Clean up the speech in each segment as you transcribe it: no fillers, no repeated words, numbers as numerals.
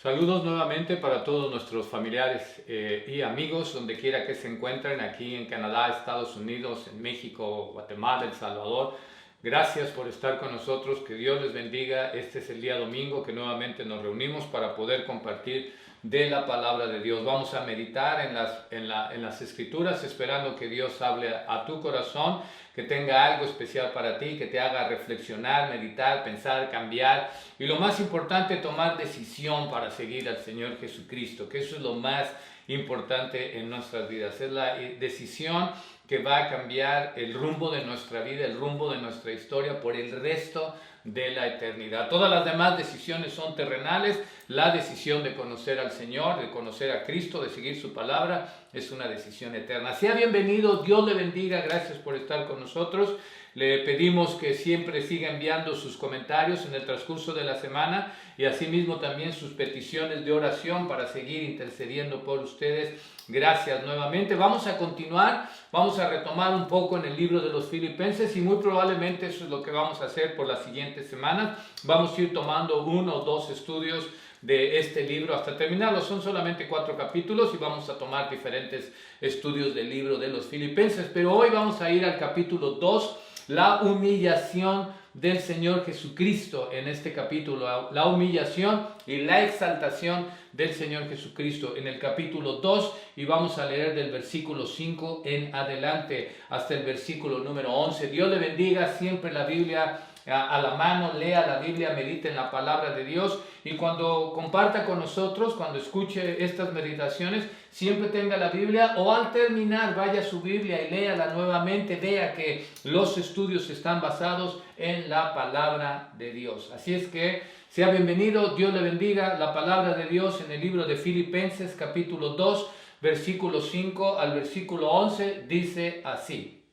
Saludos nuevamente para todos nuestros familiares y amigos, donde quiera que se encuentren, aquí en Canadá, Estados Unidos, en México, Guatemala, El Salvador. Gracias por estar con nosotros, que Dios les bendiga. Este es el día domingo que nuevamente nos reunimos para poder compartir de la palabra de Dios. Vamos a meditar en las escrituras, esperando que Dios hable a tu corazón, que tenga algo especial para ti, que te haga reflexionar, meditar, pensar, cambiar y lo más importante, tomar decisión para seguir al Señor Jesucristo, que eso es lo más importante en nuestras vidas. Es la decisión que va a cambiar el rumbo de nuestra vida, el rumbo de nuestra historia por el resto de la eternidad. Todas las demás decisiones son terrenales. La decisión de conocer al Señor, de conocer a Cristo, de seguir su palabra, es una decisión eterna. Sea bienvenido, Dios le bendiga, gracias por estar con nosotros. Le pedimos que siempre siga enviando sus comentarios en el transcurso de la semana y asimismo también sus peticiones de oración para seguir intercediendo por ustedes. Gracias nuevamente. Vamos a continuar, vamos a retomar un poco en el libro de los Filipenses y muy probablemente eso es lo que vamos a hacer por las siguientes semanas. Vamos a ir tomando 1 o 2 estudios de este libro hasta terminarlo. Son solamente 4 capítulos y vamos a tomar diferentes estudios del libro de los Filipenses. Pero hoy vamos a ir al capítulo 2, la humillación del Señor Jesucristo en este capítulo, la humillación y la exaltación del Señor Jesucristo en el capítulo 2, y vamos a leer del versículo 5 en adelante hasta el versículo número 11. Dios le bendiga, siempre la Biblia a la mano, lea la Biblia, medite en la palabra de Dios y cuando comparta con nosotros, cuando escuche estas meditaciones, siempre tenga la Biblia o al terminar vaya a su Biblia y léala nuevamente, vea que los estudios están basados en la palabra de Dios. Así es que sea bienvenido, Dios le bendiga. La palabra de Dios en el libro de Filipenses capítulo 2, versículo 5 al versículo 11 dice así: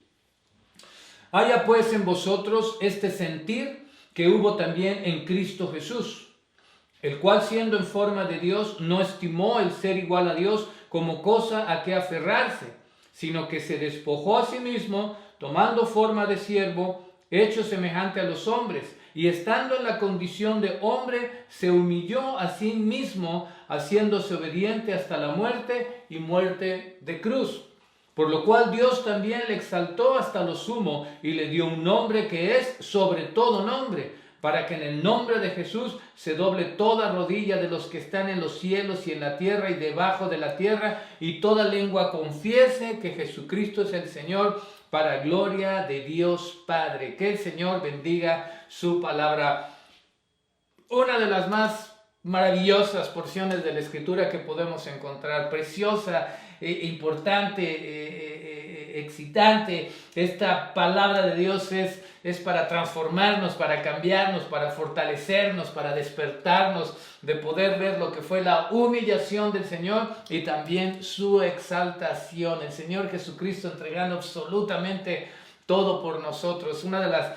Haya pues en vosotros este sentir que hubo también en Cristo Jesús, el cual siendo en forma de Dios no estimó el ser igual a Dios como cosa a que aferrarse, sino que se despojó a sí mismo, tomando forma de siervo, hecho semejante a los hombres, y estando en la condición de hombre, se humilló a sí mismo, haciéndose obediente hasta la muerte y muerte de cruz. Por lo cual Dios también le exaltó hasta lo sumo y le dio un nombre que es sobre todo nombre, para que en el nombre de Jesús se doble toda rodilla de los que están en los cielos y en la tierra y debajo de la tierra, y toda lengua confiese que Jesucristo es el Señor, para gloria de Dios Padre. Que el Señor bendiga su palabra. Una de las más maravillosas porciones de la Escritura que podemos encontrar, preciosa, importante, excitante. Esta palabra de Dios es para transformarnos, para cambiarnos, para fortalecernos, para despertarnos, de poder ver lo que fue la humillación del Señor y también su exaltación. El Señor Jesucristo entregando absolutamente todo por nosotros. Una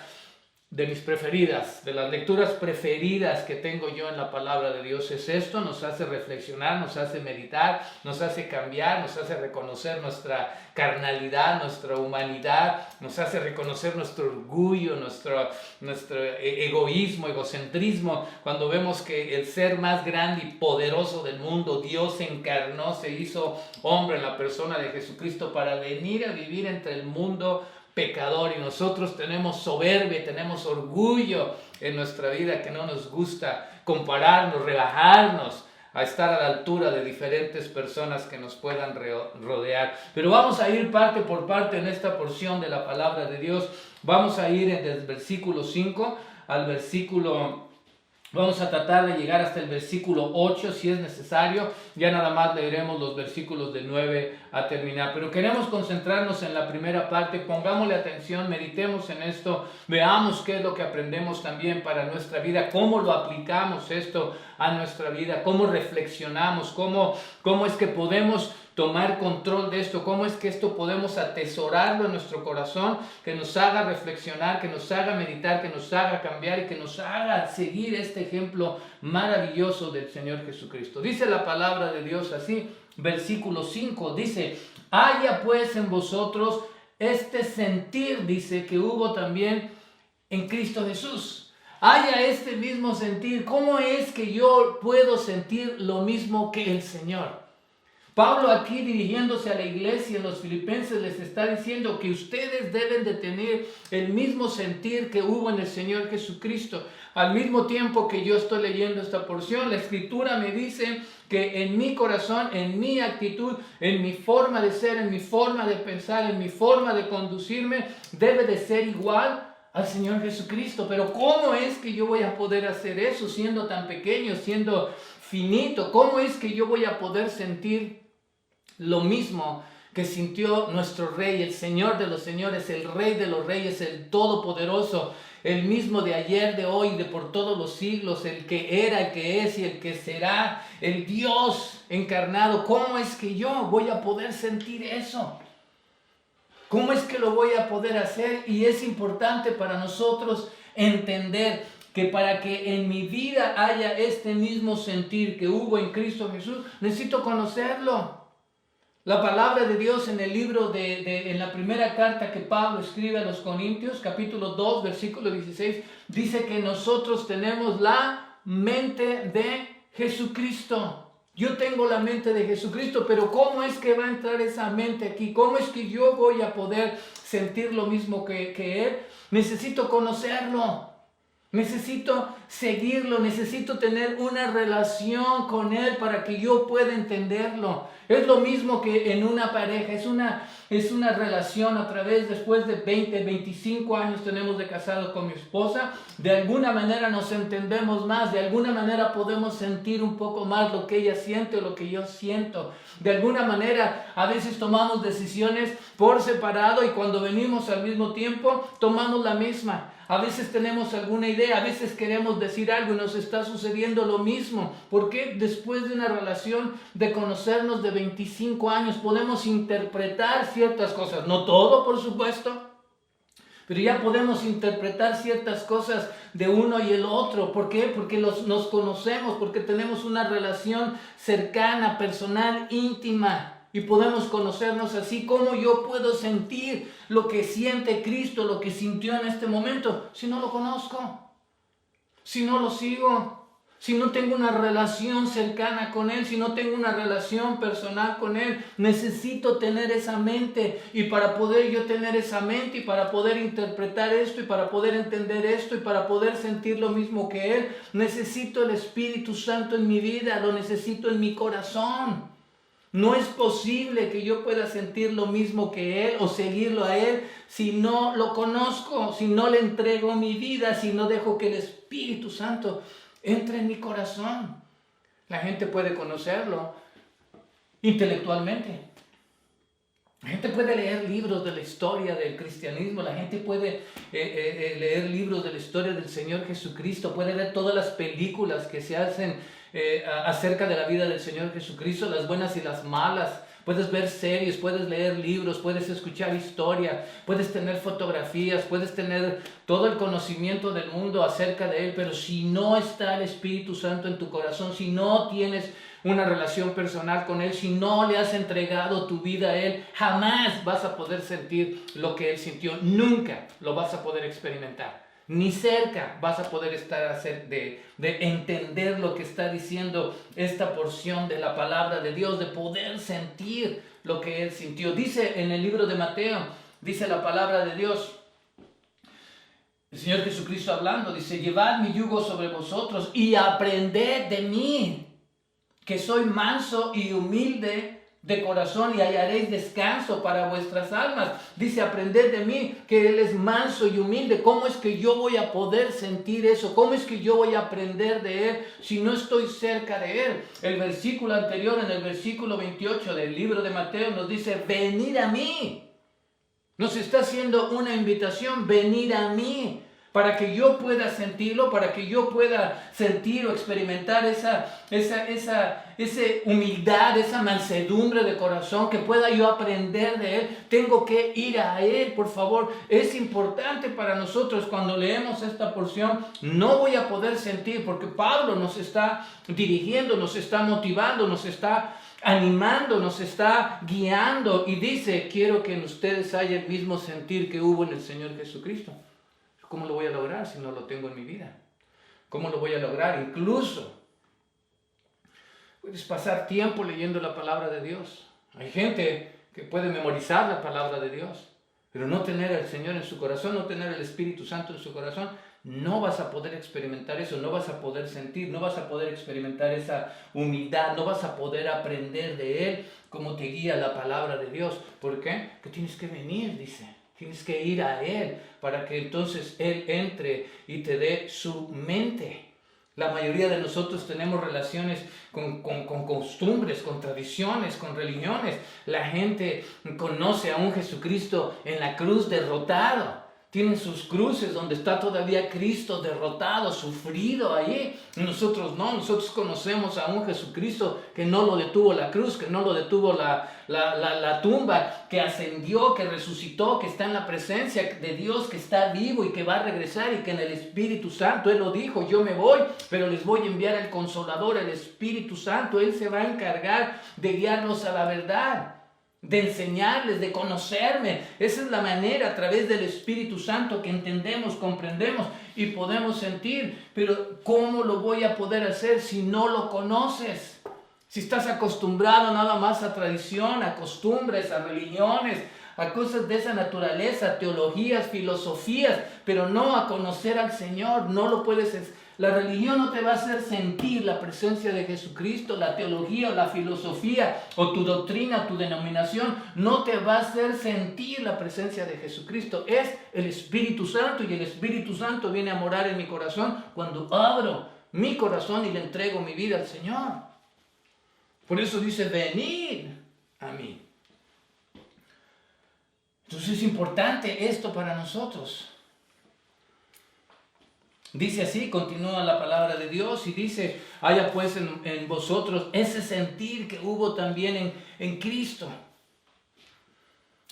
de mis preferidas, de las lecturas preferidas que tengo yo en la palabra de Dios es esto. Nos hace reflexionar, nos hace meditar, nos hace cambiar, nos hace reconocer nuestra carnalidad, nuestra humanidad, nos hace reconocer nuestro orgullo, nuestro egoísmo, egocentrismo, cuando vemos que el ser más grande y poderoso del mundo, Dios se encarnó, se hizo hombre en la persona de Jesucristo para venir a vivir entre el mundo pecador, y nosotros tenemos soberbia, tenemos orgullo en nuestra vida que no nos gusta compararnos, rebajarnos a estar a la altura de diferentes personas que nos puedan rodear. Pero vamos a ir parte por parte en esta porción de la palabra de Dios. Vamos a ir desde el versículo 5 al versículo... Vamos a tratar de llegar hasta el versículo 8 si es necesario. Ya nada más leeremos los versículos de 9 a terminar. Pero queremos concentrarnos en la primera parte. Pongámosle atención, meditemos en esto. Veamos qué es lo que aprendemos también para nuestra vida. Cómo lo aplicamos esto a nuestra vida. Cómo reflexionamos. Cómo es que podemos tomar control de esto, cómo es que esto podemos atesorarlo en nuestro corazón, que nos haga reflexionar, que nos haga meditar, que nos haga cambiar y que nos haga seguir este ejemplo maravilloso del Señor Jesucristo. Dice la palabra de Dios así, versículo 5, dice: haya pues en vosotros este sentir, dice, que hubo también en Cristo Jesús. haya este mismo sentir. ¿Cómo es que yo puedo sentir lo mismo que el Señor? Pablo aquí dirigiéndose a la iglesia en los Filipenses les está diciendo que ustedes deben de tener el mismo sentir que hubo en el Señor Jesucristo. Al mismo tiempo que yo estoy leyendo esta porción, la Escritura me dice que en mi corazón, en mi actitud, en mi forma de ser, en mi forma de pensar, en mi forma de conducirme, debe de ser igual al Señor Jesucristo. Pero ¿cómo es que yo voy a poder hacer eso siendo tan pequeño, siendo finito? ¿Cómo es que yo voy a poder sentir lo mismo que sintió nuestro Rey, el Señor de los señores, el Rey de los reyes, el Todopoderoso, el mismo de ayer, de hoy, de por todos los siglos, el que era, el que es y el que será, el Dios encarnado? ¿Cómo es que yo voy a poder sentir eso? ¿Cómo es que lo voy a poder hacer? Y es importante para nosotros entender que para que en mi vida haya este mismo sentir que hubo en Cristo Jesús, necesito conocerlo. La palabra de Dios en el libro en la primera carta que Pablo escribe a los Corintios, capítulo 2, versículo 16, dice que nosotros tenemos la mente de Jesucristo. Yo tengo la mente de Jesucristo, pero ¿cómo es que va a entrar esa mente aquí? ¿Cómo es que yo voy a poder sentir lo mismo que Él? Necesito conocerlo. Necesito seguirlo, necesito tener una relación con Él para que yo pueda entenderlo. Es lo mismo que en una pareja, es una relación a través, después de 20, 25 años tenemos de casado con mi esposa, de alguna manera nos entendemos más, de alguna manera podemos sentir un poco más lo que ella siente o lo que yo siento. De alguna manera a veces tomamos decisiones por separado y cuando venimos al mismo tiempo tomamos la misma. A veces tenemos alguna idea, a veces queremos decir algo y nos está sucediendo lo mismo. Porque después de una relación de conocernos de 25 años podemos interpretar ciertas cosas. No todo, por supuesto, pero ya podemos interpretar ciertas cosas de uno y el otro. ¿Por qué? Porque nos conocemos, porque tenemos una relación cercana, personal, íntima. Y podemos conocernos así. ¿Cómo yo puedo sentir lo que siente Cristo, lo que sintió en este momento? Si no lo conozco, si no lo sigo, si no tengo una relación cercana con Él, si no tengo una relación personal con Él. Necesito tener esa mente. Y para poder yo tener esa mente y para poder interpretar esto y para poder entender esto y para poder sentir lo mismo que Él, necesito el Espíritu Santo en mi vida, lo necesito en mi corazón. No es posible que yo pueda sentir lo mismo que Él o seguirlo a Él si no lo conozco, si no le entrego mi vida, si no dejo que el Espíritu Santo entre en mi corazón. La gente puede conocerlo intelectualmente. La gente puede leer libros de la historia del cristianismo, la gente puede leer libros de la historia del Señor Jesucristo, puede ver todas las películas que se hacen acerca de la vida del Señor Jesucristo, las buenas y las malas. Puedes ver series, puedes leer libros, puedes escuchar historia, puedes tener fotografías, puedes tener todo el conocimiento del mundo acerca de Él, pero si no está el Espíritu Santo en tu corazón, si no tienes una relación personal con Él, si no le has entregado tu vida a Él, jamás vas a poder sentir lo que Él sintió, nunca lo vas a poder experimentar. Ni cerca vas a poder estar de entender lo que está diciendo esta porción de la palabra de Dios, de poder sentir lo que Él sintió. Dice en el libro de Mateo, dice la palabra de Dios, el Señor Jesucristo hablando, dice: llevad mi yugo sobre vosotros y aprended de mí, que soy manso y humilde de corazón, y hallaréis descanso para vuestras almas. Dice: aprended de mí, que Él es manso y humilde. ¿Cómo es que yo voy a poder sentir eso? ¿Cómo es que yo voy a aprender de Él si no estoy cerca de Él? El versículo anterior, en el versículo 28 del libro de Mateo, nos dice: venid a mí. Nos está haciendo una invitación: venir a mí, para que yo pueda sentirlo, para que yo pueda sentir o experimentar esa humildad, esa mansedumbre de corazón, que pueda yo aprender de Él. Tengo que ir a Él, por favor. Es importante para nosotros cuando leemos esta porción. No voy a poder sentir, porque Pablo nos está dirigiendo, nos está motivando, nos está animando, nos está guiando y dice: quiero que en ustedes haya el mismo sentir que hubo en el Señor Jesucristo. ¿Cómo lo voy a lograr si no lo tengo en mi vida? ¿Cómo lo voy a lograr? Incluso puedes pasar tiempo leyendo la palabra de Dios. Hay gente que puede memorizar la palabra de Dios, pero no tener al Señor en su corazón, no tener el Espíritu Santo en su corazón, no vas a poder experimentar eso, no vas a poder sentir, no vas a poder experimentar esa humildad, no vas a poder aprender de Él como te guía la palabra de Dios. ¿Por qué? Que tienes que venir, dice. Tienes que ir a Él para que entonces Él entre y te dé su mente. La mayoría de nosotros tenemos relaciones con costumbres, con tradiciones, con religiones. La gente conoce a un Jesucristo en la cruz derrotado. Tienen sus cruces donde está todavía Cristo derrotado, sufrido ahí. Nosotros no, nosotros conocemos a un Jesucristo que no lo detuvo la cruz, que no lo detuvo la tumba, que ascendió, que resucitó, que está en la presencia de Dios, que está vivo y que va a regresar y que en el Espíritu Santo, Él lo dijo, yo me voy, pero les voy a enviar el Consolador, el Espíritu Santo. Él se va a encargar de guiarnos a la verdad, de enseñarles, de conocerme. Esa es la manera, a través del Espíritu Santo, que entendemos, comprendemos y podemos sentir. Pero ¿cómo lo voy a poder hacer si no lo conoces? Si estás acostumbrado nada más a tradición, a costumbres, a religiones, a cosas de esa naturaleza, teologías, filosofías, pero no a conocer al Señor, no lo puedes. La religión no te va a hacer sentir la presencia de Jesucristo. La teología o la filosofía o tu doctrina, tu denominación, no te va a hacer sentir la presencia de Jesucristo. Es el Espíritu Santo, y el Espíritu Santo viene a morar en mi corazón cuando abro mi corazón y le entrego mi vida al Señor. Por eso dice, venid a mí. Entonces es importante esto para nosotros. Dice así, continúa la palabra de Dios y dice, haya pues en vosotros ese sentir que hubo también en Cristo,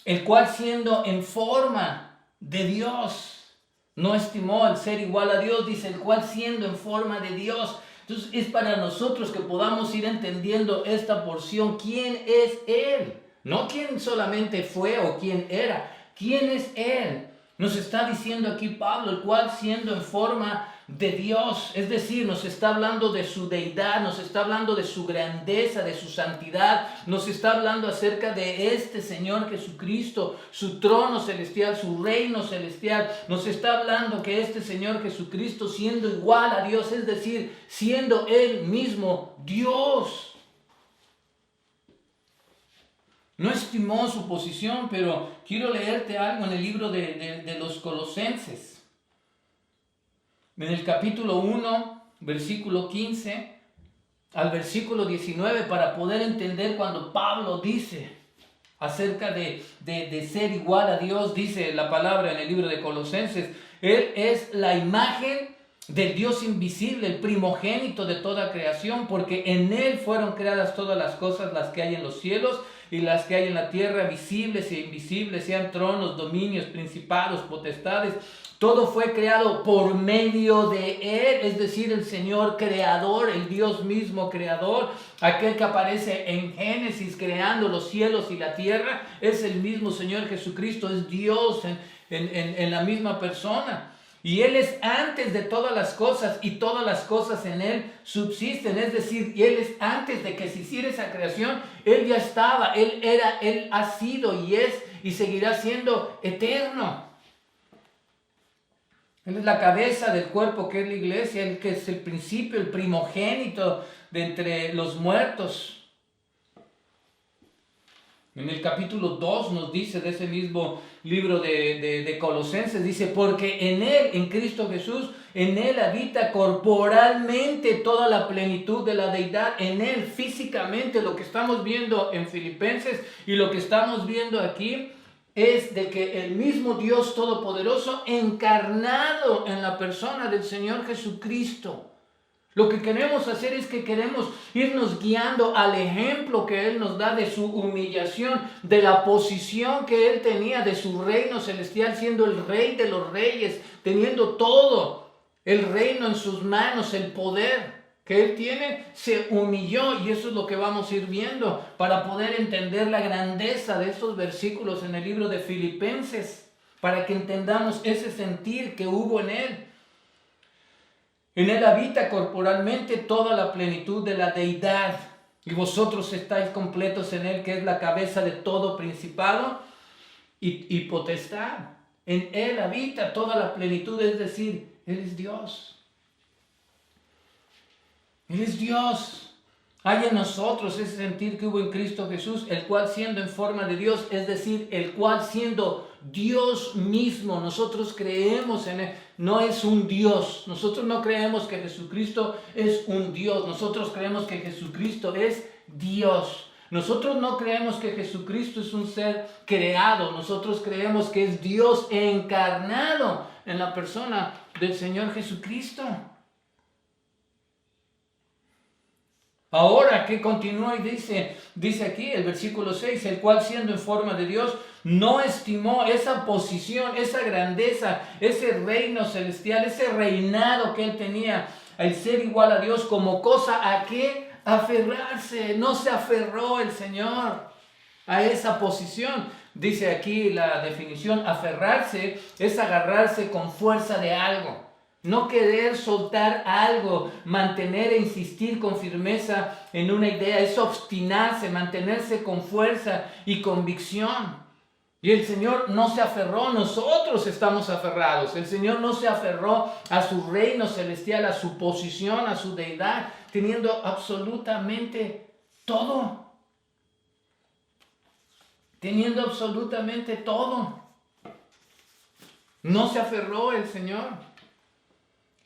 el cual siendo en forma de Dios, no estimó el ser igual a Dios, dice, el cual siendo en forma de Dios. Entonces es para nosotros que podamos ir entendiendo esta porción, quién es Él, no quién solamente fue o quién era, quién es Él. Nos está diciendo aquí Pablo, el cual siendo en forma de Dios, es decir, nos está hablando de su deidad, nos está hablando de su grandeza, de su santidad, nos está hablando acerca de este Señor Jesucristo, su trono celestial, su reino celestial. Nos está hablando que este Señor Jesucristo, siendo igual a Dios, es decir, siendo Él mismo Dios, no estimó su posición. Pero quiero leerte algo en el libro de los Colosenses. En el capítulo 1, versículo 15 al versículo 19, para poder entender cuando Pablo dice acerca de ser igual a Dios, dice la palabra en el libro de Colosenses, Él es la imagen del Dios invisible, el primogénito de toda creación, porque en Él fueron creadas todas las cosas, las que hay en los cielos y las que hay en la tierra, visibles e invisibles, sean tronos, dominios, principados, potestades. Todo fue creado por medio de Él, es decir, el Señor creador, el Dios mismo creador, aquel que aparece en Génesis creando los cielos y la tierra, es el mismo Señor Jesucristo, es Dios en la misma persona. Y Él es antes de todas las cosas, y todas las cosas en Él subsisten. Es decir, Él es antes de que se hiciera esa creación. Él ya estaba, Él era, Él ha sido y es y seguirá siendo eterno. Él es la cabeza del cuerpo que es la iglesia, Él que es el principio, el primogénito de entre los muertos. En el capítulo 2 nos dice de ese mismo libro de Colosenses, dice, porque en Él, en Cristo Jesús, en Él habita corporalmente toda la plenitud de la deidad. En Él físicamente, lo que estamos viendo en Filipenses y lo que estamos viendo aquí es de que el mismo Dios Todopoderoso encarnado en la persona del Señor Jesucristo. Lo que queremos hacer es que queremos irnos guiando al ejemplo que Él nos da de su humillación, de la posición que Él tenía, de su reino celestial, siendo el Rey de los Reyes, teniendo todo el reino en sus manos, el poder que Él tiene, se humilló. Y eso es lo que vamos a ir viendo para poder entender la grandeza de estos versículos en el libro de Filipenses, para que entendamos ese sentir que hubo en Él. En él habita corporalmente toda la plenitud de la deidad. Y vosotros estáis completos en él, que es la cabeza de todo principado y potestad. En él habita toda la plenitud, es decir, él es Dios. Él es Dios. Hay en nosotros ese sentir que hubo en Cristo Jesús, el cual siendo en forma de Dios, es decir, el cual siendo Dios mismo, nosotros creemos en él, no es un Dios. Nosotros no creemos que Jesucristo es un Dios, nosotros creemos que Jesucristo es Dios. Nosotros no creemos que Jesucristo es un ser creado, nosotros creemos que es Dios encarnado en la persona del Señor Jesucristo. Ahora que continúa y dice aquí el versículo 6, el cual siendo en forma de Dios, no estimó esa posición, esa grandeza, ese reino celestial, ese reinado que él tenía, el ser igual a Dios como cosa a que aferrarse. No se aferró el Señor a esa posición. Dice aquí la definición, aferrarse es agarrarse con fuerza de algo. No querer soltar algo, mantener e insistir con firmeza en una idea, es obstinarse, mantenerse con fuerza y convicción. Y el Señor no se aferró, nosotros estamos aferrados. El Señor no se aferró a su reino celestial, a su posición, a su deidad, teniendo absolutamente todo. Teniendo absolutamente todo. No se aferró el Señor.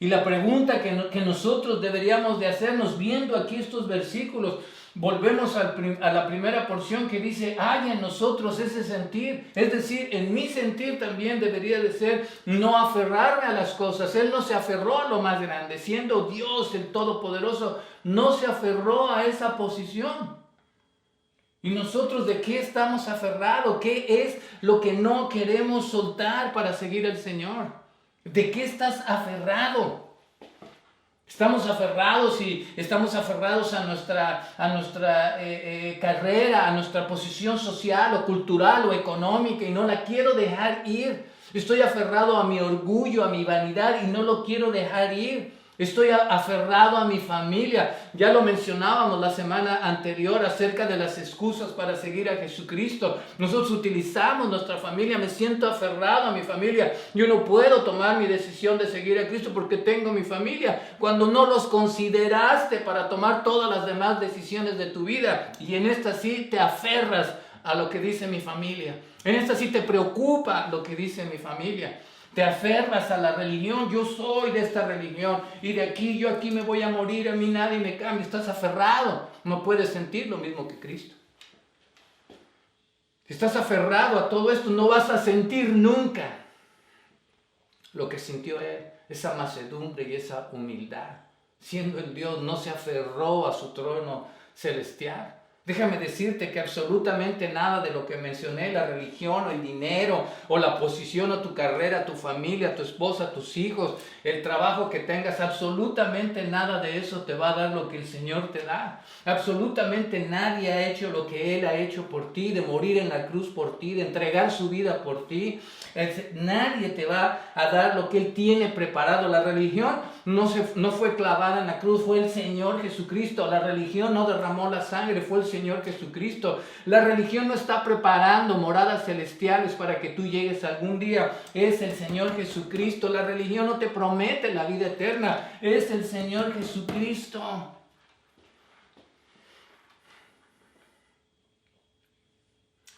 Y la pregunta que nosotros deberíamos de hacernos viendo aquí estos versículos, volvemos a la primera porción que dice, hay en nosotros ese sentir. Es decir, en mi sentir también debería de ser no aferrarme a las cosas. Él no se aferró a lo más grande, siendo Dios el Todopoderoso, no se aferró a esa posición. ¿Y nosotros de qué estamos aferrados? ¿Qué es lo que no queremos soltar para seguir al Señor? ¿De qué estás aferrado? Estamos aferrados a nuestra carrera, a nuestra posición social o cultural o económica y no la quiero dejar ir. Estoy aferrado a mi orgullo, a mi vanidad y no lo quiero dejar ir. Estoy aferrado a mi familia. Ya lo mencionábamos la semana anterior acerca de las excusas para seguir a Jesucristo. Nosotros utilizamos nuestra familia. Me siento aferrado a mi familia. Yo no puedo tomar mi decisión de seguir a Cristo porque tengo mi familia. Cuando no los consideraste para tomar todas las demás decisiones de tu vida. Y en esta sí te aferras a lo que dice mi familia. En esta sí te preocupa lo que dice mi familia. Te aferras a la religión, yo soy de esta religión y de aquí, yo aquí me voy a morir, a mí nadie me cambia. Estás aferrado, no puedes sentir lo mismo que Cristo. Si estás aferrado a todo esto, no vas a sentir nunca lo que sintió Él, esa mansedumbre y esa humildad. Siendo el Dios, no se aferró a su trono celestial. Déjame decirte que absolutamente nada de lo que mencioné, la religión o el dinero o la posición o tu carrera, tu familia, tu esposa, tus hijos, el trabajo que tengas, absolutamente nada de eso te va a dar lo que el Señor te da. Absolutamente nadie ha hecho lo que Él ha hecho por ti, de morir en la cruz por ti, de entregar su vida por ti. Nadie te va a dar lo que Él tiene preparado. La religión no fue clavada en la cruz, fue el Señor Jesucristo. La religión no derramó la sangre, fue el Señor Jesucristo. La religión no está preparando moradas celestiales para que tú llegues algún día. Es el Señor Jesucristo. La religión no te promete la vida eterna. Es el Señor Jesucristo.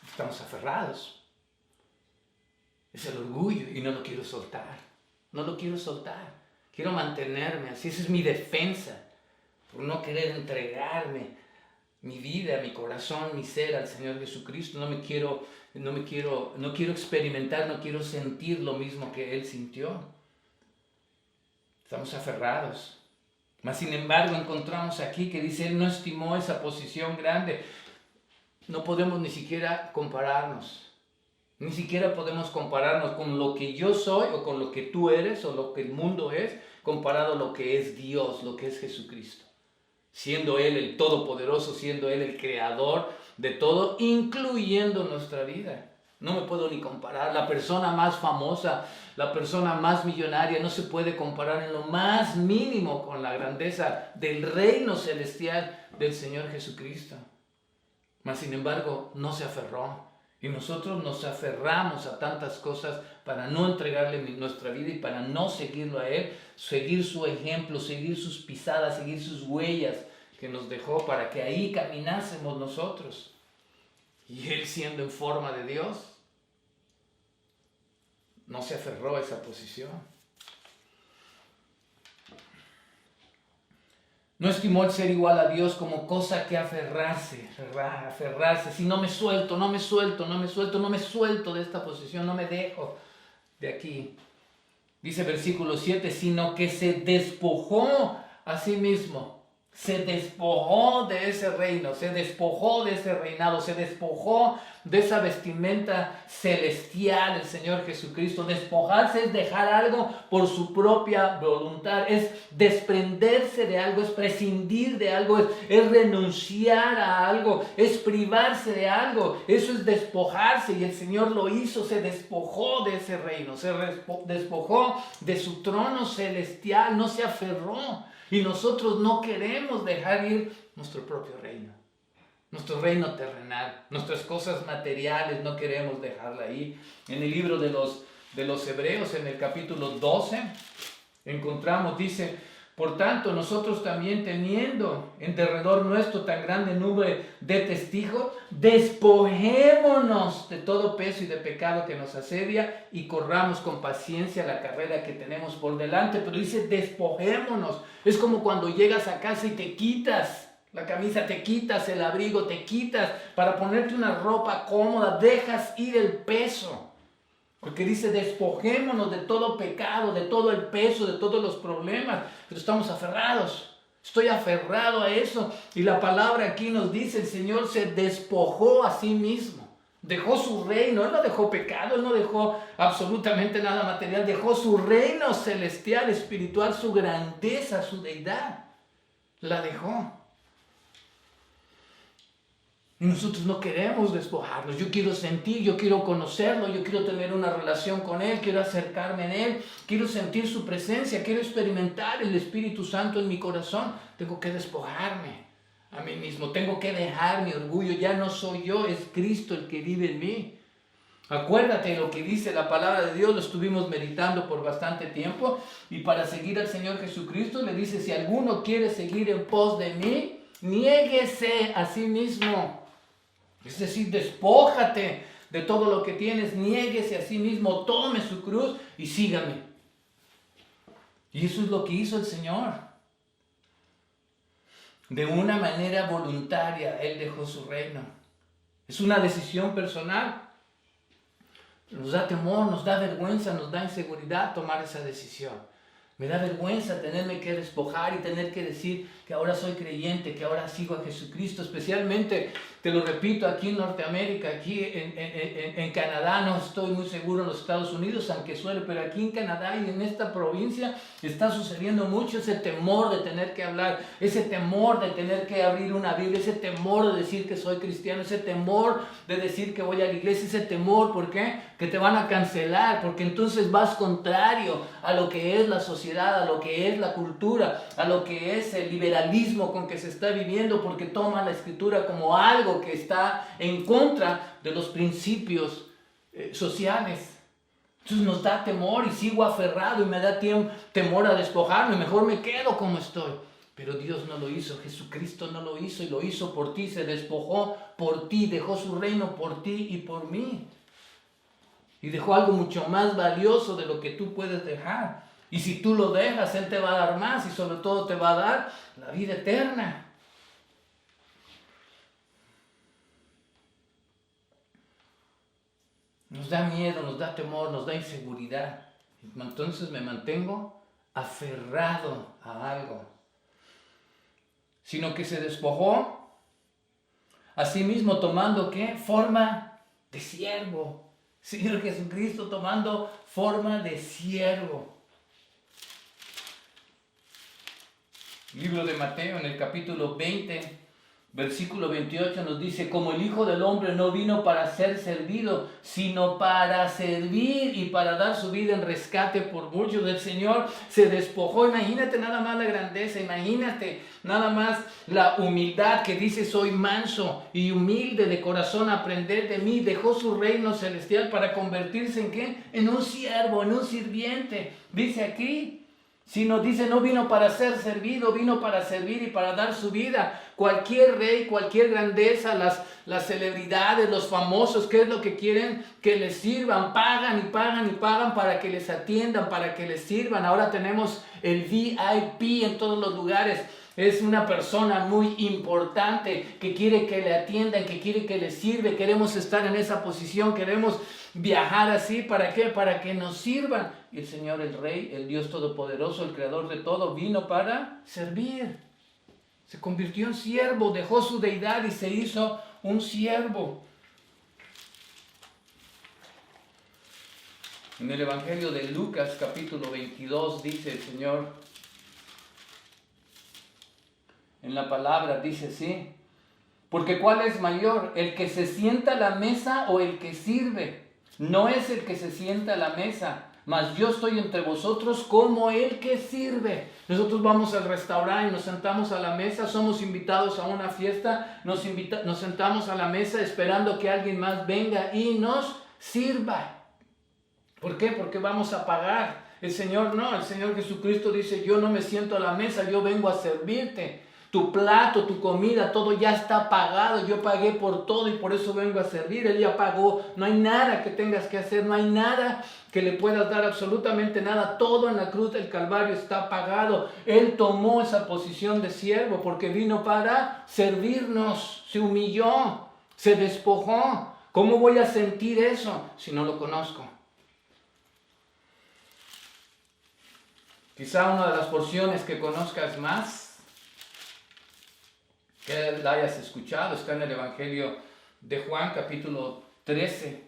Estamos aferrados. Es el orgullo y no lo quiero soltar. No lo quiero soltar. Quiero mantenerme así. Esa es mi defensa. Por no querer entregarme mi vida, mi corazón, mi ser al Señor Jesucristo. No quiero experimentar, no quiero sentir lo mismo que Él sintió. Estamos aferrados. Mas sin embargo encontramos aquí que dice, Él no estimó esa posición grande. No podemos ni siquiera compararnos. Ni siquiera podemos compararnos con lo que yo soy o con lo que tú eres o lo que el mundo es, comparado a lo que es Dios, lo que es Jesucristo. Siendo Él el Todopoderoso, siendo Él el Creador de todo, incluyendo nuestra vida. No me puedo ni comparar. La persona más famosa, la persona más millonaria no se puede comparar en lo más mínimo con la grandeza del reino celestial del Señor Jesucristo. Mas sin embargo no se aferró. Y nosotros nos aferramos a tantas cosas para no entregarle nuestra vida y para no seguirlo a Él, seguir su ejemplo, seguir sus pisadas, seguir sus huellas que nos dejó para que ahí caminásemos nosotros. Y Él, siendo en forma de Dios, no se aferró a esa posición. No estimó el ser igual a Dios como cosa que aferrarse, ¿verdad? Aferrarse. Si no me suelto de esta posición, no me dejo de aquí. Dice versículo 7, sino que se despojó a sí mismo. Se despojó de ese reino, se despojó de ese reinado, se despojó de esa vestimenta celestial del Señor Jesucristo. Despojarse es dejar algo por su propia voluntad, es desprenderse de algo, es prescindir de algo, es renunciar a algo, es privarse de algo. Eso es despojarse, y el Señor lo hizo, se despojó de ese reino, se despojó de su trono celestial, no se aferró. Y nosotros no queremos dejar ir nuestro propio reino, nuestro reino terrenal, nuestras cosas materiales, no queremos dejarla ahí. En el libro de los Hebreos, en el capítulo 12, encontramos, dice: por tanto, nosotros también, teniendo en derredor nuestro tan grande nube de testigos, despojémonos de todo peso y de pecado que nos asedia y corramos con paciencia la carrera que tenemos por delante. Pero dice despojémonos. Es como cuando llegas a casa y te quitas la camisa, te quitas el abrigo, te quitas para ponerte una ropa cómoda, dejas ir el peso. Porque dice despojémonos de todo pecado, de todo el peso, de todos los problemas. Pero estamos aferrados. Estoy aferrado a eso. Y la palabra aquí nos dice, el Señor se despojó a sí mismo. Dejó su reino. Él no dejó pecado, Él no dejó absolutamente nada material. Dejó su reino celestial, espiritual, su grandeza, su deidad. La dejó. Y nosotros no queremos despojarnos. Yo quiero sentir, yo quiero conocerlo, yo quiero tener una relación con Él, quiero acercarme en Él, quiero sentir su presencia, quiero experimentar el Espíritu Santo en mi corazón. Tengo que despojarme a mí mismo, tengo que dejar mi orgullo. Ya no soy yo, es Cristo el que vive en mí. Acuérdate de lo que dice la palabra de Dios, lo estuvimos meditando por bastante tiempo. Y para seguir al Señor Jesucristo le dice, si alguno quiere seguir en pos de mí, niéguese a sí mismo. Es decir, despójate de todo lo que tienes, niéguese a sí mismo, tome su cruz y sígame. Y eso es lo que hizo el Señor. De una manera voluntaria, Él dejó su reino. Es una decisión personal. Nos da temor, nos da vergüenza, nos da inseguridad tomar esa decisión. Me da vergüenza tenerme que despojar y tener que decir que ahora soy creyente, que ahora sigo a Jesucristo. Especialmente, te lo repito, aquí en Norteamérica, aquí en Canadá, no estoy muy seguro en los Estados Unidos, aunque suele, pero aquí en Canadá y en esta provincia está sucediendo mucho ese temor de tener que hablar, ese temor de tener que abrir una Biblia, ese temor de decir que soy cristiano, ese temor de decir que voy a la iglesia, ese temor, ¿por qué? Que te van a cancelar, porque entonces vas contrario a lo que es la sociedad, a lo que es la cultura, a lo que es el liberalismo con que se está viviendo, porque toma la Escritura como algo que está en contra de los principios sociales. Entonces nos da temor y sigo aferrado y me da temor a despojarme, mejor me quedo como estoy. Pero Dios no lo hizo, Jesucristo no lo hizo y lo hizo por ti, se despojó por ti, dejó su reino por ti y por mí. Y dejó algo mucho más valioso de lo que tú puedes dejar. Y si tú lo dejas, Él te va a dar más y sobre todo te va a dar la vida eterna. Nos da miedo, nos da temor, nos da inseguridad. Entonces me mantengo aferrado a algo. Sino que se despojó a sí mismo tomando ¿qué? Forma de siervo. Señor Jesucristo tomando forma de siervo. Libro de Mateo en el capítulo 20, Versículo 28 nos dice, como el Hijo del Hombre no vino para ser servido, sino para servir y para dar su vida en rescate por muchos. El Señor se despojó. Imagínate nada más la grandeza, imagínate nada más la humildad que dice, soy manso y humilde de corazón, aprended de mí. Dejó su reino celestial para convertirse en ¿qué? En un siervo, en un sirviente. Dice aquí. Sino dice, no vino para ser servido, vino para servir y para dar su vida. Cualquier rey, cualquier grandeza, las celebridades, los famosos, ¿qué es lo que quieren? Que les sirvan, pagan y pagan y pagan para que les atiendan, para que les sirvan. Ahora tenemos el VIP en todos los lugares. Es una persona muy importante que quiere que le atiendan, que quiere que le sirve. Queremos estar en esa posición, queremos viajar así. ¿Para qué? Para que nos sirvan. Y el Señor, el Rey, el Dios Todopoderoso, el Creador de todo, vino para servir. Se convirtió en siervo, dejó su deidad y se hizo un siervo. En el Evangelio de Lucas, capítulo 22, dice el Señor, en la palabra dice así, porque ¿cuál es mayor? ¿El que se sienta a la mesa o el que sirve? No es el que se sienta a la mesa, mas yo estoy entre vosotros como el que sirve. Nosotros vamos al restaurante y nos sentamos a la mesa, somos invitados a una fiesta, nos sentamos a la mesa esperando que alguien más venga y nos sirva. ¿Por qué? Porque vamos a pagar. El Señor no, el Señor Jesucristo dice, yo no me siento a la mesa, yo vengo a servirte. Tu plato, tu comida, todo ya está pagado. Yo pagué por todo y por eso vengo a servir. Él ya pagó. No hay nada que tengas que hacer. No hay nada que le puedas dar, absolutamente nada. Todo en la cruz del Calvario está pagado. Él tomó esa posición de siervo porque vino para servirnos. Se humilló, se despojó. ¿Cómo voy a sentir eso si no lo conozco? Quizá una de las porciones que conozcas más, que la hayas escuchado, está en el Evangelio de Juan, capítulo 13.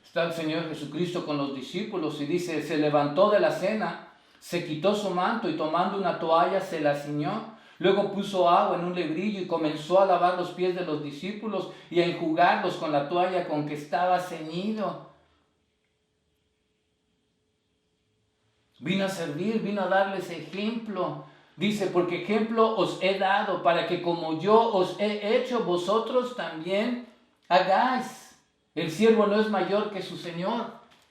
Está el Señor Jesucristo con los discípulos y dice, se levantó de la cena, se quitó su manto y tomando una toalla se la ciñó. Luego puso agua en un lebrillo y comenzó a lavar los pies de los discípulos y a enjugarlos con la toalla con que estaba ceñido. Vino a servir, vino a darles ejemplo. Dice, porque ejemplo os he dado para que como yo os he hecho, vosotros también hagáis. El siervo no es mayor que su Señor.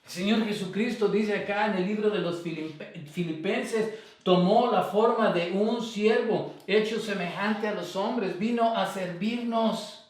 El Señor Jesucristo dice acá en el libro de los Filipenses, tomó la forma de un siervo, hecho semejante a los hombres, vino a servirnos.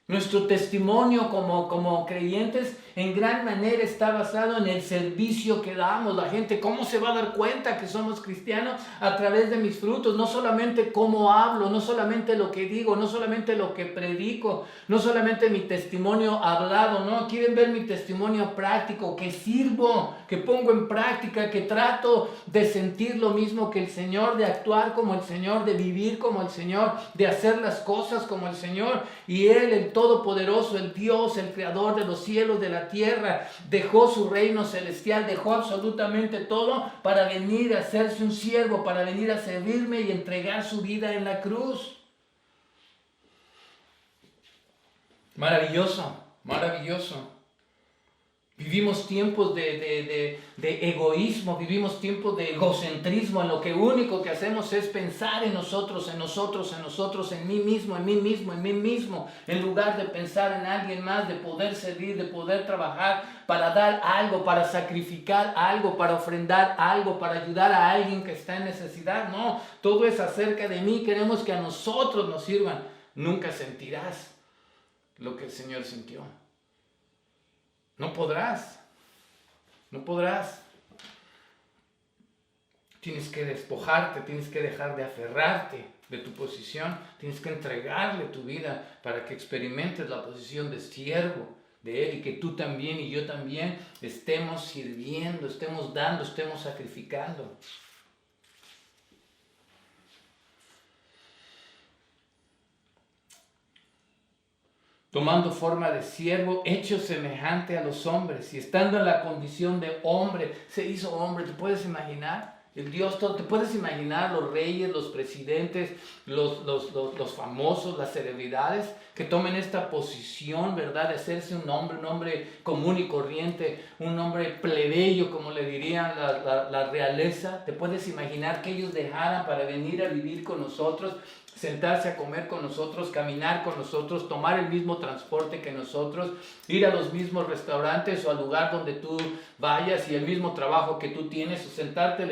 Nuestro testimonio como creyentes en gran manera está basado en el servicio que damos. La gente, ¿cómo se va a dar cuenta que somos cristianos? A través de mis frutos, no solamente cómo hablo, no solamente lo que digo, no solamente lo que predico, no solamente mi testimonio hablado, no, quieren ver mi testimonio práctico, que sirvo, que pongo en práctica, que trato de sentir lo mismo que el Señor, de actuar como el Señor, de vivir como el Señor, de hacer las cosas como el Señor. Y Él, el Todopoderoso, el Dios, el Creador de los cielos, de la tierra, dejó su reino celestial, dejó absolutamente todo para venir a hacerse un siervo, para venir a servirme y entregar su vida en la cruz. Maravilloso, maravilloso. Vivimos tiempos de egoísmo, vivimos tiempos de egocentrismo, en lo que único que hacemos es pensar en nosotros, en nosotros, en nosotros, en mí mismo, en mí mismo, en mí mismo, en lugar de pensar en alguien más, de poder servir, de poder trabajar para dar algo, para sacrificar algo, para ofrendar algo, para ayudar a alguien que está en necesidad. No, todo es acerca de mí, queremos que a nosotros nos sirvan. Nunca sentirás lo que el Señor sintió. No podrás, no podrás. Tienes que despojarte, tienes que dejar de aferrarte de tu posición, tienes que entregarle tu vida para que experimentes la posición de siervo de Él y que tú también y yo también estemos sirviendo, estemos dando, estemos sacrificando. Tomando forma de siervo, hecho semejante a los hombres, y estando en la condición de hombre, se hizo hombre. ¿Te puedes imaginar? el Dios todo. ¿Te puedes imaginar los reyes, los presidentes, los famosos, las celebridades que tomen esta posición, ¿verdad? De hacerse un hombre común y corriente, un hombre plebeyo, como le dirían la realeza. ¿Te puedes imaginar que ellos dejaran para venir a vivir con nosotros, sentarse a comer con nosotros, caminar con nosotros, tomar el mismo transporte que nosotros, ir a los mismos restaurantes o al lugar donde tú vayas y el mismo trabajo que tú tienes, o sentarte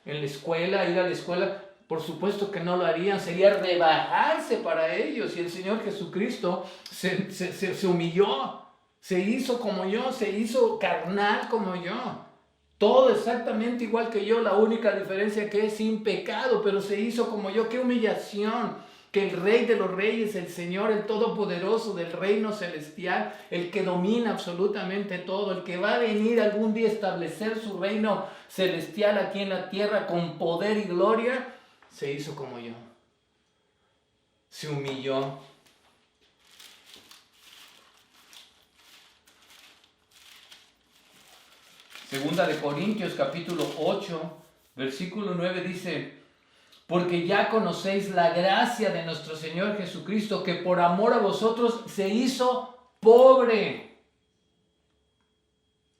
en la escuela, ir a la escuela? Por supuesto que no lo harían, sería rebajarse para ellos. Y el Señor Jesucristo se humilló, se hizo como yo, se hizo carnal como yo. Todo exactamente igual que yo, la única diferencia que es sin pecado, pero se hizo como yo. ¡Qué humillación! Que el Rey de los Reyes, el Señor, el Todopoderoso del reino celestial, el que domina absolutamente todo, el que va a venir algún día a establecer su reino celestial aquí en la tierra con poder y gloria, se hizo como yo. Se humilló. Segunda de Corintios capítulo 8, versículo 9 dice: porque ya conocéis la gracia de nuestro Señor Jesucristo, que por amor a vosotros se hizo pobre.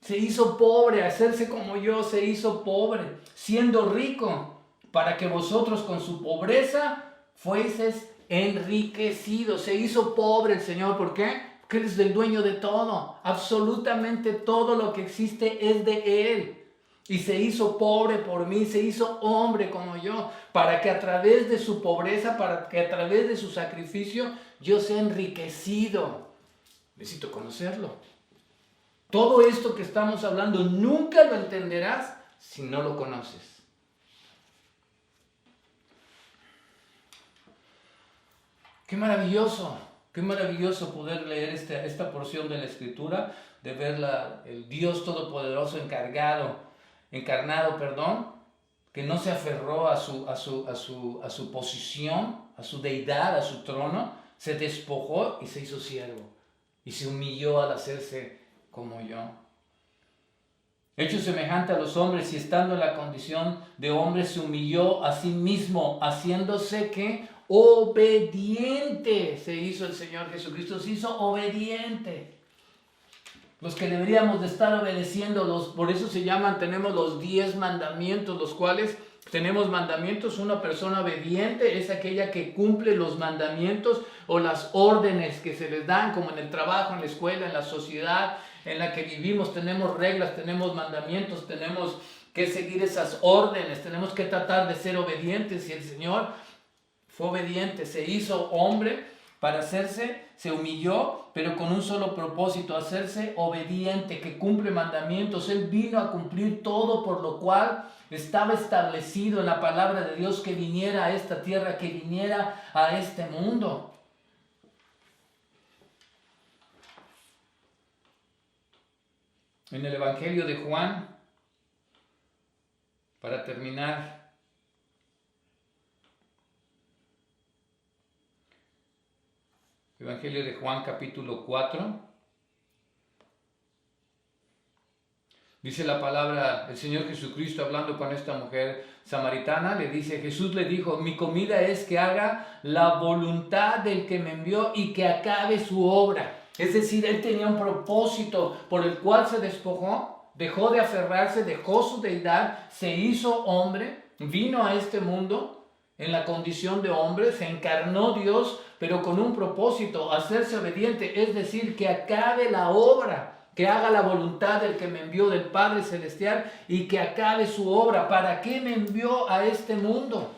Se hizo pobre, hacerse como yo, se hizo pobre, siendo rico, para que vosotros con su pobreza fueseis enriquecidos. Se hizo pobre el Señor, ¿por qué? Porque Él es el dueño de todo, absolutamente todo lo que existe es de Él. Y se hizo pobre por mí, se hizo hombre como yo, para que a través de su pobreza, para que a través de su sacrificio, yo sea enriquecido. Necesito conocerlo. Todo esto que estamos hablando nunca lo entenderás si no lo conoces. Qué maravilloso poder leer esta porción de la Escritura, de ver el Dios Todopoderoso encarnado, que no se aferró a su posición, a su deidad, a su trono, se despojó y se hizo siervo, y se humilló al hacerse como yo. Hecho semejante a los hombres y estando en la condición de hombre, se humilló a sí mismo, haciéndose que obediente. Se hizo el Señor Jesucristo, se hizo obediente. Los que deberíamos de estar obedeciéndolos, por eso tenemos los 10 mandamientos, los cuales tenemos mandamientos. Una persona obediente es aquella que cumple los mandamientos o las órdenes que se les dan, como en el trabajo, en la escuela, en la sociedad en la que vivimos. Tenemos reglas, tenemos mandamientos, tenemos que seguir esas órdenes, tenemos que tratar de ser obedientes. Y el Señor fue obediente, se hizo hombre para se humilló, pero con un solo propósito: hacerse obediente, que cumple mandamientos. Él vino a cumplir todo, por lo cual estaba establecido en la palabra de Dios que viniera a esta tierra, que viniera a este mundo. En el Evangelio de Juan, para terminar, Evangelio de Juan capítulo 4, dice la palabra, el Señor Jesucristo hablando con esta mujer samaritana, Jesús le dijo: mi comida es que haga la voluntad del que me envió y que acabe su obra. Es decir, Él tenía un propósito por el cual se despojó, dejó de aferrarse, dejó su deidad, se hizo hombre, vino a este mundo en la condición de hombre, se encarnó Dios, pero con un propósito: hacerse obediente, es decir, que acabe la obra, que haga la voluntad del que me envió, del Padre Celestial, y que acabe su obra. ¿Para qué me envió a este mundo?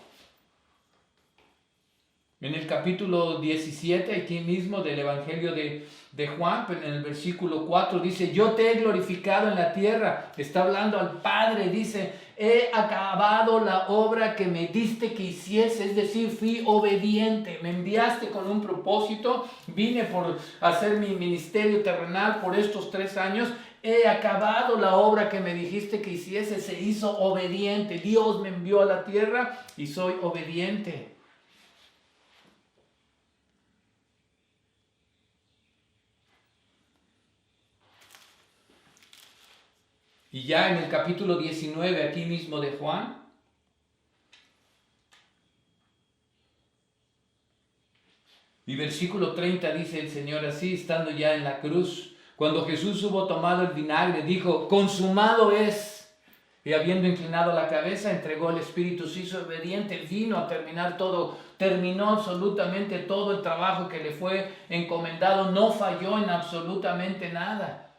En el capítulo 17, aquí mismo del Evangelio de Juan, en el versículo 4, dice: yo te he glorificado en la tierra. Está hablando al Padre, dice: he acabado la obra que me diste que hiciese. Es decir, fui obediente, me enviaste con un propósito, vine por hacer mi ministerio terrenal por estos 3 años. He acabado la obra que me dijiste que hiciese. Se hizo obediente. Dios me envió a la tierra y soy obediente. Y ya en el capítulo 19, aquí mismo de Juan, Y versículo 30 dice el Señor así, estando ya en la cruz. Cuando Jesús hubo tomado el vinagre, dijo, consumado es. Y habiendo inclinado la cabeza, entregó el Espíritu, se hizo obediente, vino a terminar todo, terminó absolutamente todo el trabajo que le fue encomendado, no falló en absolutamente nada.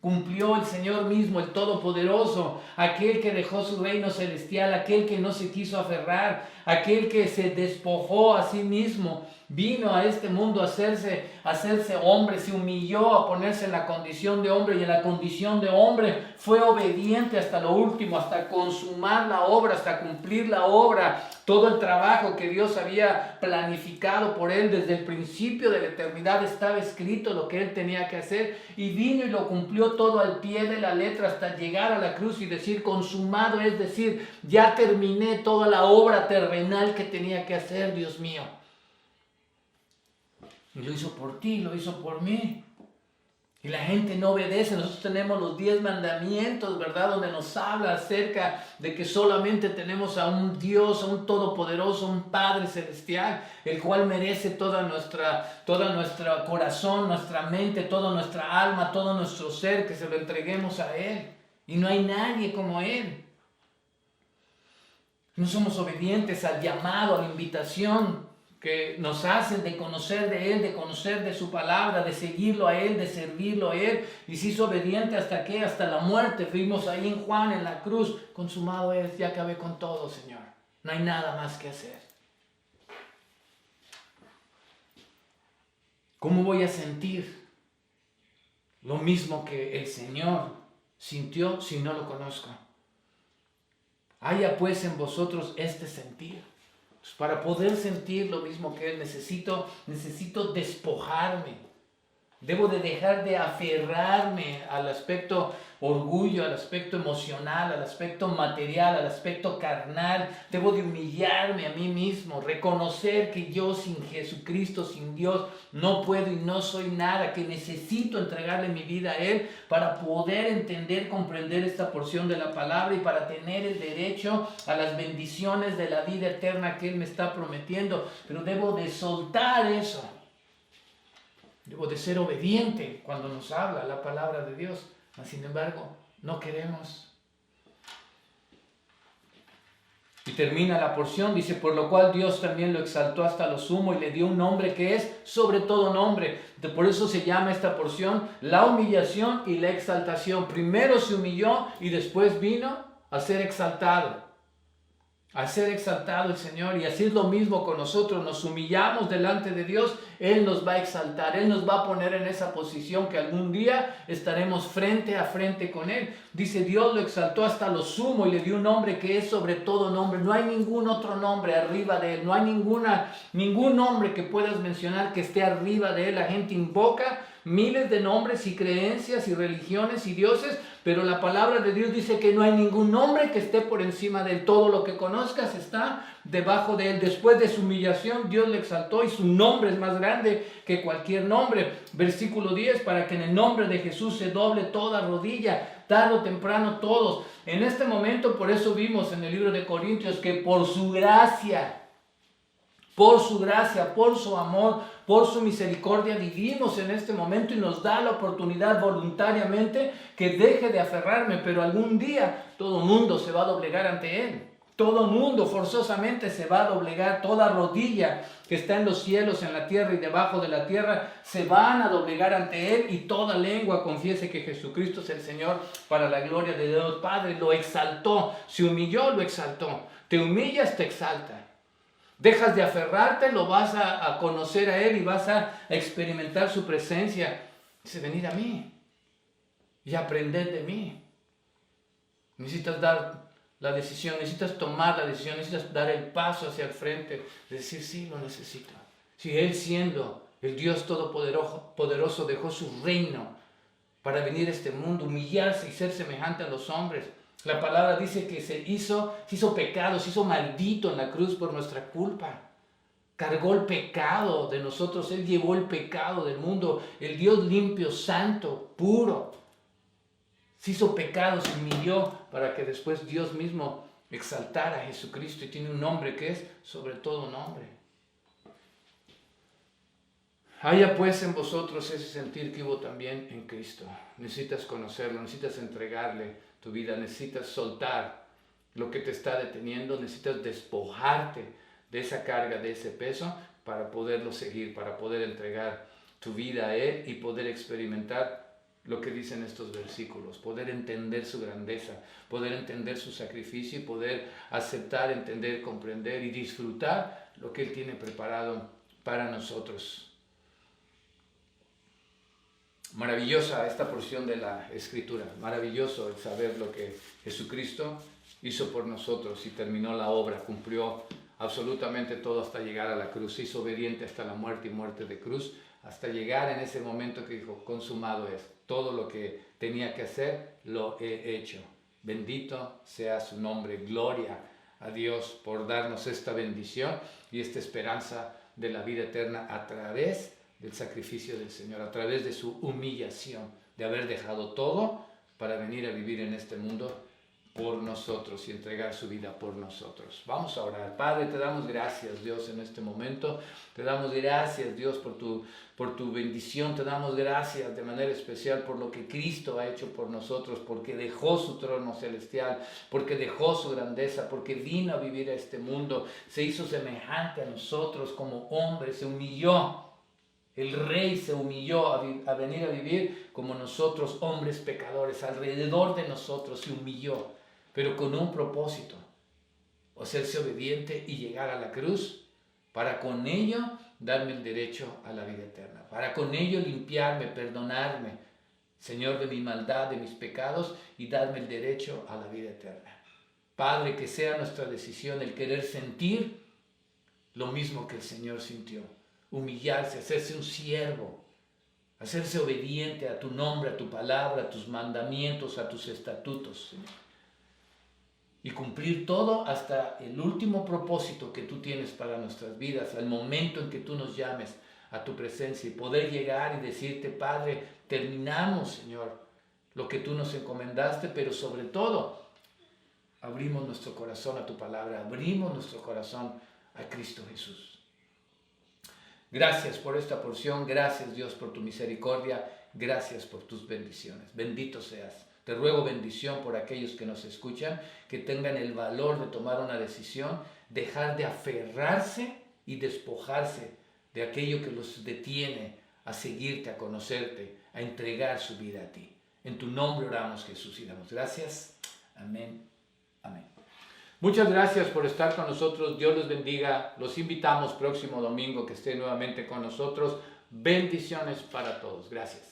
Cumplió el Señor mismo, el Todopoderoso, aquel que dejó su reino celestial, aquel que no se quiso aferrar, aquel que se despojó a sí mismo, vino a este mundo a hacerse hombre, se humilló a ponerse en la condición de hombre y en la condición de hombre fue obediente hasta lo último, hasta consumar la obra, hasta cumplir la obra, todo el trabajo que Dios había planificado por él desde el principio de la eternidad estaba escrito lo que él tenía que hacer y vino y lo cumplió todo al pie de la letra hasta llegar a la cruz y decir consumado, es decir, ya terminé toda la obra terrenal que tenía que hacer, Dios mío. Y lo hizo por ti, lo hizo por mí. Y la gente no obedece. Nosotros tenemos los 10 mandamientos, ¿verdad? Donde nos habla acerca de que solamente tenemos a un Dios, a un Todopoderoso, un Padre Celestial, el cual merece toda nuestra corazón, nuestra mente, toda nuestra alma, todo nuestro ser, que se lo entreguemos a Él. Y no hay nadie como Él. No somos obedientes al llamado, a la invitación que nos hacen de conocer de Él, de conocer de su palabra, de seguirlo a Él, de servirlo a Él. Y se hizo obediente hasta ¿qué? Hasta la muerte. Fuimos ahí en Juan, en la cruz. Consumado es, ya acabé con todo, Señor. No hay nada más que hacer. ¿Cómo voy a sentir lo mismo que el Señor sintió si no lo conozco? Haya pues en vosotros este sentir. Pues para poder sentir lo mismo que Él necesito despojarme. Debo de dejar de aferrarme al aspecto orgullo, al aspecto emocional, al aspecto material, al aspecto carnal. Debo de humillarme a mí mismo, reconocer que yo sin Jesucristo, sin Dios, no puedo y no soy nada, que necesito entregarle mi vida a Él para poder entender, comprender esta porción de la palabra y para tener el derecho a las bendiciones de la vida eterna que Él me está prometiendo. Pero debo de soltar eso. Debo de ser obediente cuando nos habla la palabra de Dios. Mas, sin embargo, no queremos. Y termina la porción, dice, por lo cual Dios también lo exaltó hasta lo sumo y le dio un nombre que es sobre todo nombre. Por eso se llama esta porción la humillación y la exaltación. Primero se humilló y después vino a ser exaltado. A ser exaltado el Señor, y así es lo mismo con nosotros. Nos humillamos delante de Dios, Él nos va a exaltar, Él nos va a poner en esa posición que algún día estaremos frente a frente con Él. Dice, Dios lo exaltó hasta lo sumo y le dio un nombre que es sobre todo nombre. No hay ningún otro nombre arriba de Él, no hay ningún nombre que puedas mencionar que esté arriba de Él. La gente invoca miles de nombres y creencias y religiones y dioses, pero la palabra de Dios dice que no hay ningún nombre que esté por encima de Él. Todo lo que conozcas está debajo de Él. Después de su humillación, Dios le exaltó y su nombre es más grande que cualquier nombre. Versículo 10, para que en el nombre de Jesús se doble toda rodilla, tarde o temprano todos. En este momento, por eso vimos en el libro de Corintios que por su gracia, por su amor, por su misericordia, vivimos en este momento y nos da la oportunidad voluntariamente que deje de aferrarme, pero algún día todo mundo se va a doblegar ante Él. Todo mundo forzosamente se va a doblegar, toda rodilla que está en los cielos, en la tierra y debajo de la tierra, se van a doblegar ante Él y toda lengua confiese que Jesucristo es el Señor para la gloria de Dios Padre. Lo exaltó, se humilló, lo exaltó. Te humillas, te exalta. Dejas de aferrarte, lo vas a conocer a Él y vas a experimentar su presencia. Dice, venid a mí y aprended de mí. Necesitas dar la decisión, necesitas tomar la decisión, necesitas dar el paso hacia el frente, decir, sí, lo necesito. Si Él, siendo el Dios Todopoderoso, dejó su reino para venir a este mundo, humillarse y ser semejante a los hombres. La palabra dice que se hizo pecado, se hizo maldito en la cruz por nuestra culpa. Cargó el pecado de nosotros, Él llevó el pecado del mundo, el Dios limpio, santo, puro. Se hizo pecado, se humilló para que después Dios mismo exaltara a Jesucristo y tiene un nombre que es sobre todo nombre. Haya pues en vosotros ese sentir que hubo también en Cristo. Necesitas conocerlo, necesitas entregarle tu vida, necesitas soltar lo que te está deteniendo, necesitas despojarte de esa carga, de ese peso, para poderlo seguir, para poder entregar tu vida a Él y poder experimentar lo que dicen estos versículos, poder entender su grandeza, poder entender su sacrificio y poder aceptar, entender, comprender y disfrutar lo que Él tiene preparado para nosotros. Maravillosa esta porción de la Escritura, maravilloso el saber lo que Jesucristo hizo por nosotros y terminó la obra, cumplió absolutamente todo hasta llegar a la cruz, se hizo obediente hasta la muerte y muerte de cruz, hasta llegar en ese momento que dijo, consumado es, todo lo que tenía que hacer lo he hecho. Bendito sea su nombre, gloria a Dios por darnos esta bendición y esta esperanza de la vida eterna a través del sacrificio del Señor, a través de su humillación, de haber dejado todo para venir a vivir en este mundo por nosotros y entregar su vida por nosotros. Vamos a orar. Padre, te damos gracias, Dios, en este momento. Te damos gracias, Dios, por tu bendición. Te damos gracias de manera especial por lo que Cristo ha hecho por nosotros, porque dejó su trono celestial, porque dejó su grandeza, porque vino a vivir a este mundo, se hizo semejante a nosotros como hombre, se humilló. El Rey se humilló a venir a vivir como nosotros, hombres pecadores, alrededor de nosotros se humilló, pero con un propósito, hacerse obediente y llegar a la cruz, para con ello darme el derecho a la vida eterna, para con ello limpiarme, perdonarme, Señor, de mi maldad, de mis pecados, y darme el derecho a la vida eterna. Padre, que sea nuestra decisión el querer sentir lo mismo que el Señor sintió. Humillarse, hacerse un siervo, hacerse obediente a tu nombre, a tu palabra, a tus mandamientos, a tus estatutos, Señor. Y cumplir todo hasta el último propósito que tú tienes para nuestras vidas, al momento en que tú nos llames a tu presencia y poder llegar y decirte, Padre, terminamos, Señor, lo que tú nos encomendaste, pero sobre todo, abrimos nuestro corazón a tu palabra, abrimos nuestro corazón a Cristo Jesús. Gracias por esta porción, gracias Dios por tu misericordia, gracias por tus bendiciones. Bendito seas. Te ruego bendición por aquellos que nos escuchan, que tengan el valor de tomar una decisión, dejar de aferrarse y despojarse de aquello que los detiene a seguirte, a conocerte, a entregar su vida a ti. En tu nombre oramos, Jesús, y damos gracias. Amén. Amén. Muchas gracias por estar con nosotros. Dios los bendiga. Los invitamos próximo domingo que estén nuevamente con nosotros. Bendiciones para todos. Gracias.